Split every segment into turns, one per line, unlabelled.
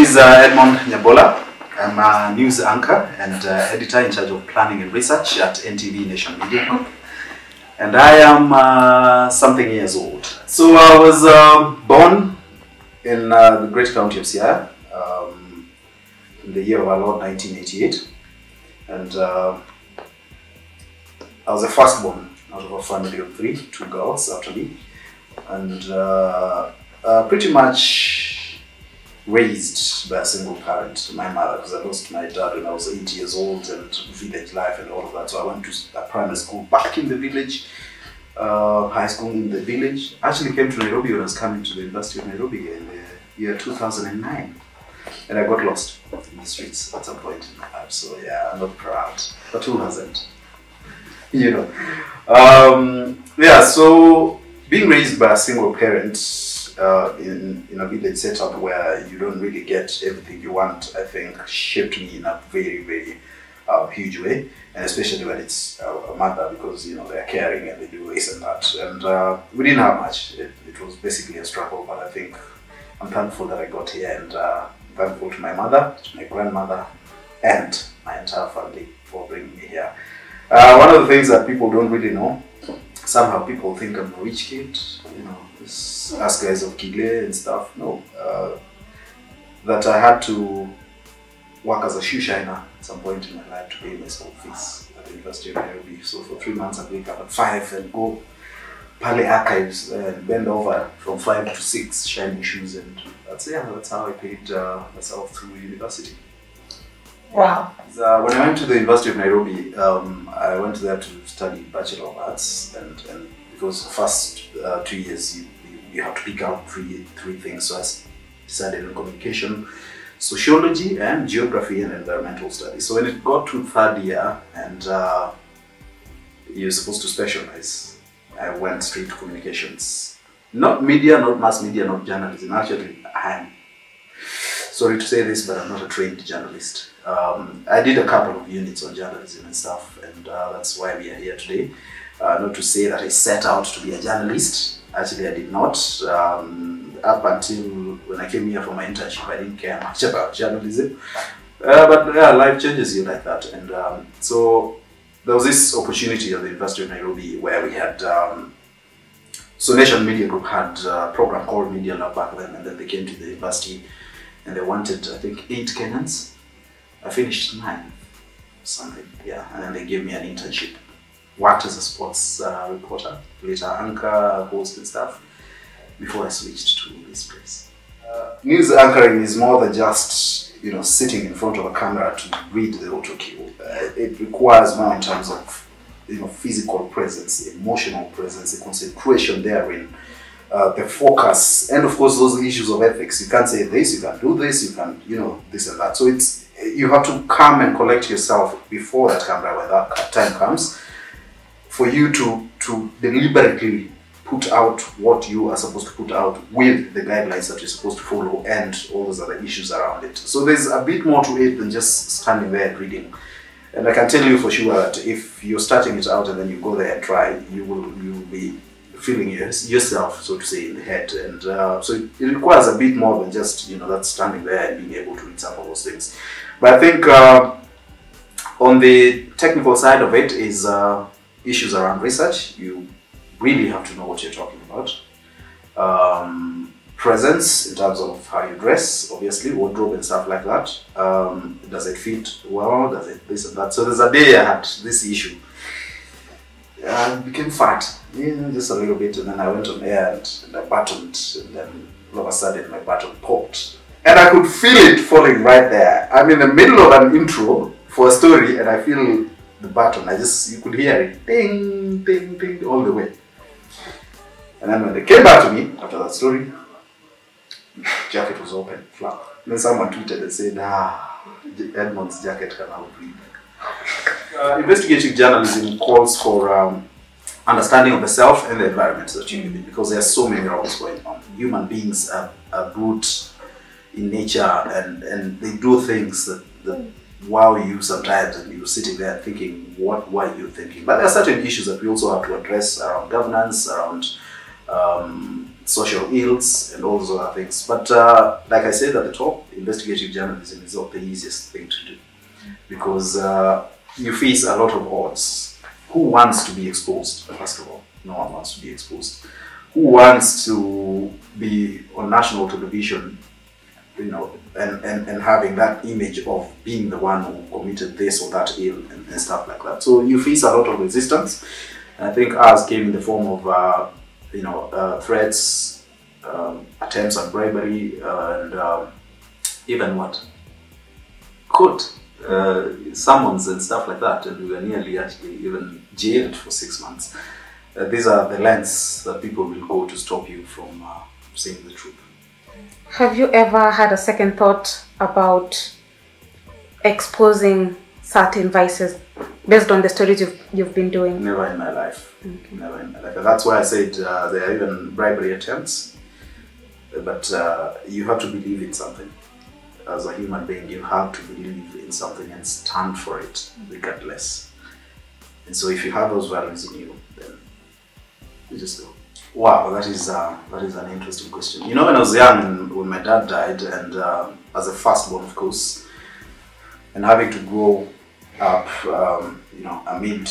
is Edmond Nyabola. I'm a news anchor and editor in charge of planning and research at NTV Nation Media Group. And I am something years old. So I was born in the great county of Siaya in the year of our Lord 1988. And I was the firstborn out of a family of three, two girls after me. And pretty much raised by a single parent, my mother, because I lost my dad when I was 8 years old, and village life and all of that. So I went to a primary school back in the village, high school in the village. I actually came to Nairobi when I was coming to the University of Nairobi in the year 2009. And I got lost in the streets at some point in my life. So yeah, I'm not proud. But who hasn't? You know. Yeah, so being raised by a single parent in a village setup where you don't really get everything you want, I think shaped me in a very, very huge way. And especially when it's a mother, because you know they're caring and they do this and that. And we didn't have much. It was basically a struggle, but I think I'm thankful that I got here, and thankful to my mother, to my grandmother, and my entire family for bringing me here. One of the things that people don't really know, somehow people think I'm a rich kid, you know, us guys of Kile and stuff. No, that I had to work as a shoeshiner at some point in my life to pay my school fees at the University of Nairobi. So for 3 months I'd wake up at 5 and go Pale archives and bend over from 5 to 6 shining shoes, and that's how I paid myself through university.
Wow.
When I went to the University of Nairobi, I went there to study Bachelor of Arts, and because the first 2 years you have to pick out three things. So I decided on communication, sociology, and geography and environmental studies. So when it got to third year and you're supposed to specialize, I went straight to communications. Not media, not mass media, not journalism. Actually, I'm sorry to say this, but I'm not a trained journalist. I did a couple of units on journalism and stuff, and that's why we are here today. Not to say that I set out to be a journalist. Actually, I did not. Up until when I came here for my internship, I didn't care much about journalism. But yeah, life changes you like that. And so there was this opportunity at the University of Nairobi where we had, so Nation Media Group had a program called Media Lab back then, and then they came to the university and they wanted, I think, 8 Kenyans. I finished 9, something, yeah, and then they gave me an internship. Worked as a sports reporter, later anchor, host and stuff, before I switched to this place. News anchoring is more than just, you know, sitting in front of a camera to read the auto cue. It requires more in terms of, you know, physical presence, emotional presence, the concentration therein, the focus, and of course those issues of ethics. You can't say this, you can't do this, you can't, you know, this and that. So you have to come and collect yourself before that camera when that time comes, for you to deliberately put out what you are supposed to put out with the guidelines that you're supposed to follow and all those other issues around it. So there's a bit more to it than just standing there and reading. And I can tell you for sure that if you're starting it out and then you go there and try, you will be feeling yourself, so to say, in the head. And so it requires a bit more than just, you know, that standing there and being able to read some of those things. But I think on the technical side of it is issues around research. You really have to know what you're talking about. Presence in terms of how you dress, obviously, wardrobe and stuff like that. Does it fit well? Does it this and that? So there's a day I had this issue. I became fat, you know, just a little bit, and then I went on air and I buttoned, and then all of a sudden my button popped. And I could feel it falling right there. I'm in the middle of an intro for a story and I feel the button. You could hear it, ding, ding, ding, all the way. And then when they came back to me after that story, the jacket was open, flap. And then someone tweeted and said, Edmond's jacket can now breathe. Investigative journalism calls for understanding of the self and the environment that you live in, because there are so many roles going on. Human beings are brute in nature, and they do things that wow you sometimes, and you're sitting there thinking, what were you thinking? But there are certain issues that we also have to address around governance, around social ills and all those other things. But like I said at the top, investigative journalism is not the easiest thing to do because you face a lot of odds. Who wants to be exposed, first of all? No one wants to be exposed. Who wants to be on national television, you know, and having that image of being the one who committed this or that ill and stuff like that. So you face a lot of resistance. And I think ours came in the form of, you know, threats, attempts at bribery, and even what? Court, summons and stuff like that. And we were nearly actually even jailed for 6 months. These are the lengths that people will go to stop you from saying the truth.
Have you ever had a second thought about exposing certain vices based on the stories you've been doing?
Never in my life. Okay. Never in my life. And that's why I said there are even bribery attempts. But you have to believe in something. As a human being, you have to believe in something and stand for it, regardless. And so if you have those values in you, then you just go. Wow, that is an interesting question. You know, when I was young and when my dad died, and as a firstborn, of course, and having to grow up, you know, amid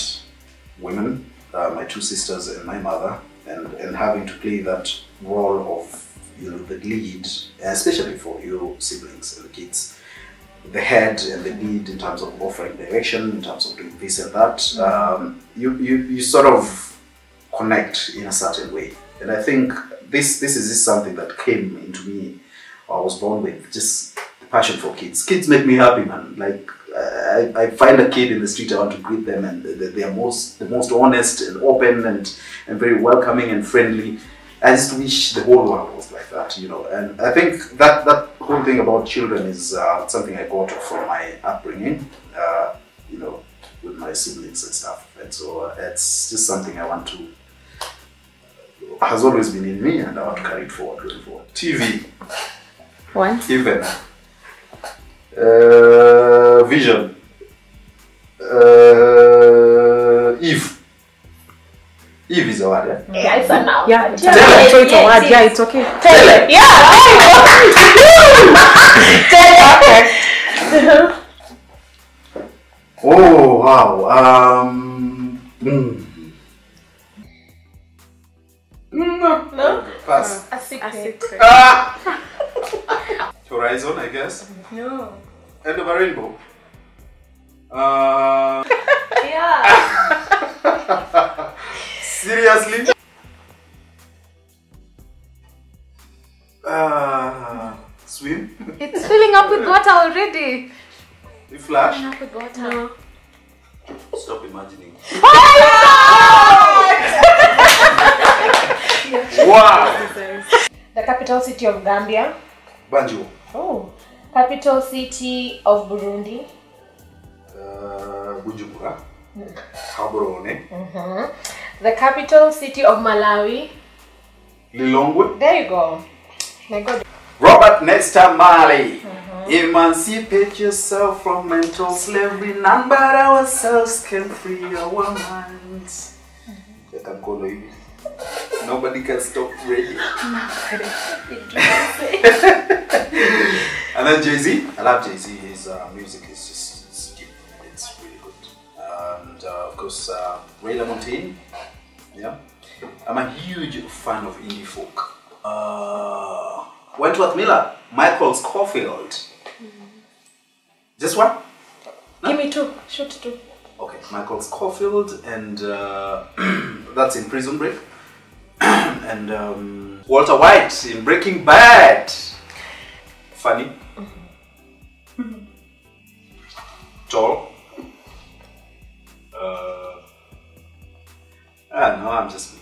women, my two sisters and my mother, and having to play that role of, you know, the lead, especially for your siblings and the kids, the head and the lead in terms of offering direction, in terms of doing this and that, you sort of connect in a certain way. And I think this is something that came into me, or I was born with, just the passion for kids. Kids make me happy, man. Like, I find a kid in the street, I want to greet them, and they are the most honest and open and very welcoming and friendly. I just wish the whole world was like that, you know. And I think that whole thing about children is something I got from my upbringing, you know, with my siblings and stuff. And so it's just something I want to, has always been in me, and I want to carry it forward, going forward. TV.
One.
Even. Vision. Eve. Eve is a word, yeah?
Yeah, it's a noun.
Yeah,
Tell
it's a word. Yeah, it's okay.
Tell it. Yeah, there you go.
Oh, wow.
No?
Pass.
A secret.
Horizon, I guess.
No.
End of a rainbow.
Yeah.
Seriously? Swim?
It's filling up with water already.
You flash?
Filling up with water. No.
Stop imagining. Wow!
The capital city of Gambia.
Banjo.
Oh. Capital city of Burundi.
Bujumbura. Gaborone.
The capital city of Malawi.
Lilongwe.
There you go. My God.
Robert Nesta Marley. Emancipate yourself from mental slavery. None but ourselves can free our minds. Nobody can stop radio. And then Jay-Z. I love Jay-Z. His music is just deep. It's really good. And of course, Ray LaMontagne. Yeah. I'm a huge fan of indie folk. Wentworth Miller, Michael Scofield. Just one? No?
Give me two. Shoot two.
Okay, Michael Scofield, and that's in Prison Break. And Walter White in Breaking Bad. Funny. Tall. No, I'm just me.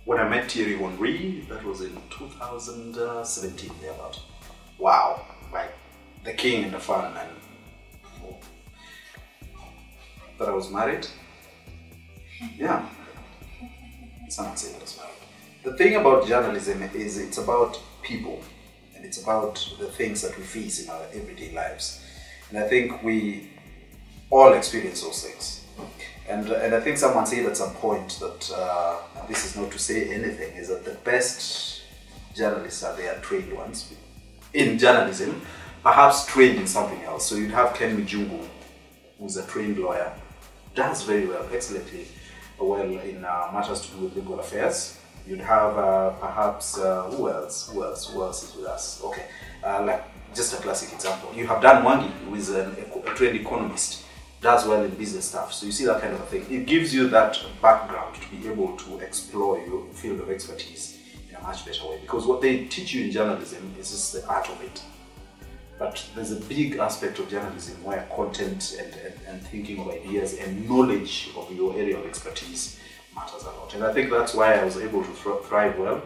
When I met Thierry Henry, that was in 2017, thereabout. Wow, like the king and the fun, and that I was married. Yeah, someone said I was married. The thing about journalism is it's about people, and it's about the things that we face in our everyday lives. And I think we all experience those things. And I think someone said at some point that, and this is not to say anything, is that the best journalists are their trained ones in journalism, perhaps trained in something else. So you'd have Ken Mijungu, who's a trained lawyer, does very well, excellently well in matters to do with legal affairs. You'd have perhaps, who else is with us? Okay, like just a classic example. You have Dan Mwangi, who is a trained economist, does well in business stuff. So you see that kind of a thing. It gives you that background to be able to explore your field of expertise in a much better way. Because what they teach you in journalism is just the art of it. But there's a big aspect of journalism where content and thinking of ideas and knowledge of your area of expertise matters a lot. And I think that's why I was able to thrive well,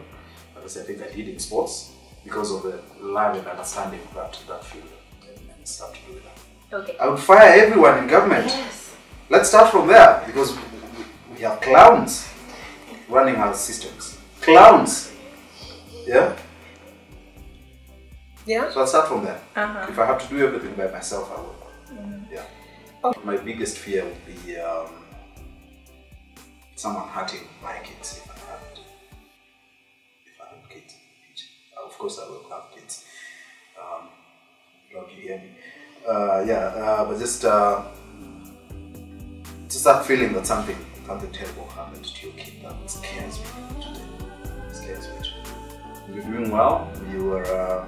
as I think I did in sports, because of the love and understanding of that field and stuff to do with that.
Okay.
I would fire everyone in government.
Yes.
Let's start from there, because we have clowns running our systems. Clowns! Yeah?
Yeah.
So I'll start from there.
Uh-huh.
If I have to do everything by myself, I will. Yeah.
Okay.
My biggest fear would be someone hurting my kids if I have kids. Of course, I will have kids. Love you, hear me. But just that feeling that something terrible happened to your kid, that scares me today. It scares me today. You're doing well. You are.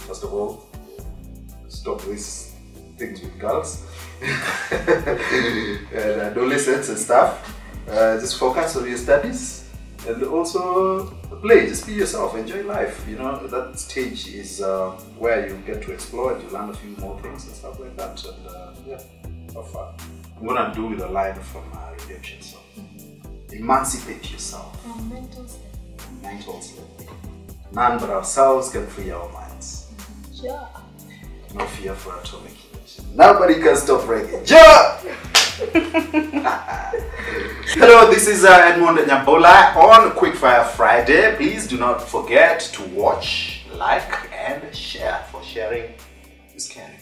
First of all, stop these things with girls and adolescents and stuff. Just focus on your studies and also play. Just be yourself, enjoy life. You know, that stage is where you get to explore and you learn a few more things and stuff like that. And have fun. I'm gonna do with a line from Redemption song. Emancipate yourself. Mental slavery. None but ourselves can free our minds.
Sure.
No fear for atomic energy. Nobody can stop reggae. Ja! Hello, this is Edmond Nyabola on Quickfire Friday. Please do not forget to watch, like, and share. For sharing is caring.